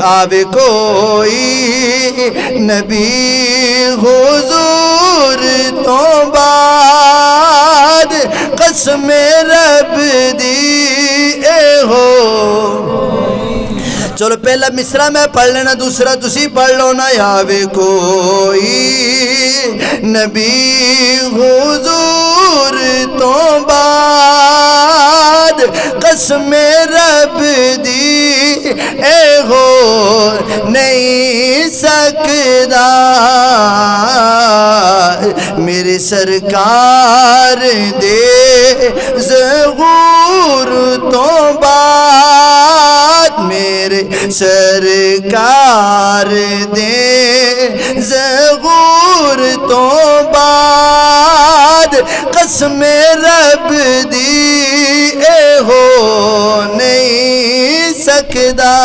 آوے کوئی نبی حضور تو بعد قسم رب دی اے ہو۔ چلو پہلا مصرع میں پڑھ لینا، دوسرا تسی پڑھ لو نا۔ آوے کوئی نبی حضور تو بعد قسم رب دی اے ہو نہیں سکدا، میرے سرکار دے ظہور تو بعد، میرے سرکار دے ظہور تو بعد قسم رب دی اے ہو نہیں سکدا۔